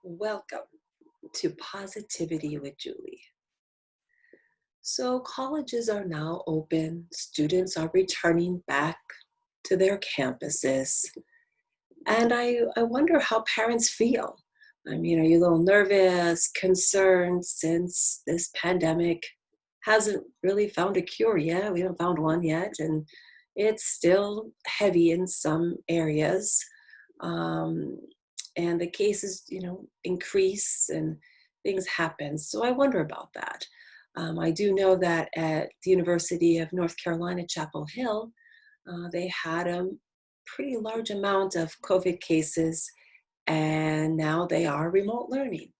Welcome to Positivity with Juley. So, colleges are now open, students are returning back to their campuses, and I wonder how parents feel. I mean, are you a little nervous, concerned since this pandemic hasn't really found a cure yet? We haven't found one yet, and it's still heavy in some areas. Um, and the cases, increase and things happen. So I wonder about that. I do know that at the University of North Carolina, Chapel Hill, they had a pretty large amount of COVID cases, and now they are remote learning.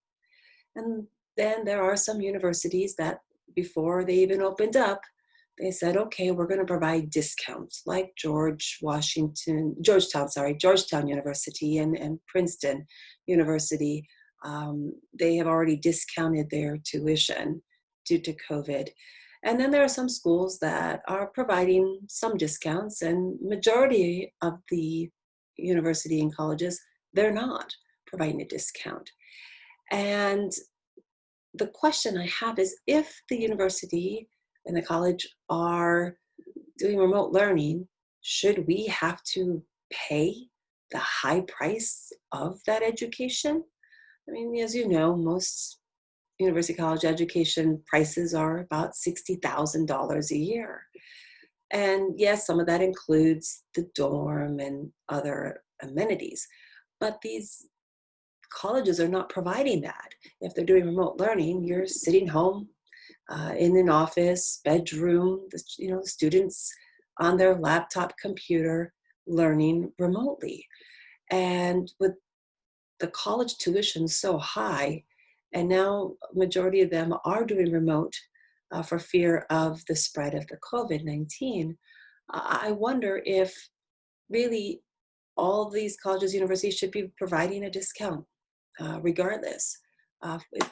And then there are some universities that, before they even opened up, they said, okay, we're going to provide discounts like Georgetown University and Princeton University. They have already discounted their tuition due to COVID. And then there are some schools that are providing some discounts, and majority of the university and colleges, they're not providing a discount. And the question I have is, if the university and the college are doing remote learning, should we have to pay the high price of that education? I mean, as you know, most university college education prices are about $60,000 a year. And yes, some of that includes the dorm and other amenities. But these colleges are not providing that. If they're doing remote learning, you're sitting home in an office, bedroom, students on their laptop computer learning remotely. And with the college tuition so high, and now majority of them are doing remote for fear of the spread of the COVID-19, I wonder if really all these colleges, universities should be providing a discount regardless,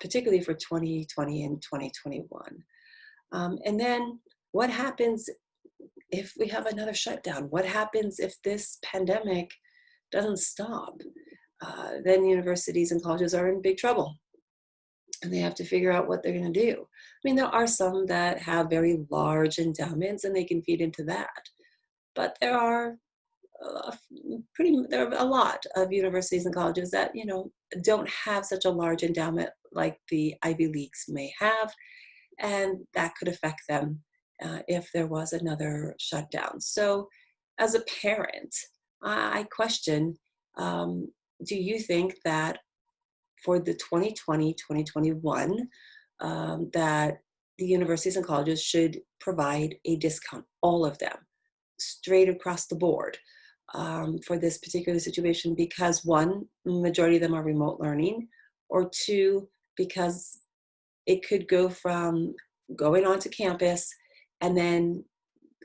particularly for 2020 and 2021. And then what happens if we have another shutdown? What happens if this pandemic doesn't stop? Then universities and colleges are in big trouble, and they have to figure out what they're going to do. I mean, there are some that have very large endowments and they can feed into that. But uh, there are a lot of universities and colleges that, don't have such a large endowment like the Ivy Leagues may have, and that could affect them if there was another shutdown. So, as a parent, I question, um, do you think that for the 2020-2021, that the universities and colleges should provide a discount, all of them, straight across the board, for this particular situation? Because one, majority of them are remote learning, or two, because it could go from going onto campus and then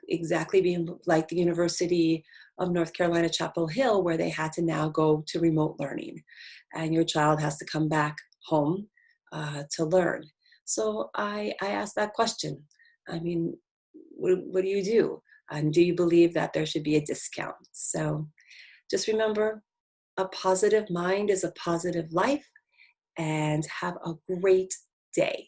exactly being like the University of North Carolina, Chapel Hill, where they had to now go to remote learning, and your child has to come back home to learn. So I asked that question. I mean, what do you do? And do you believe that there should be a discount? So just remember, a positive mind is a positive life, and have a great day.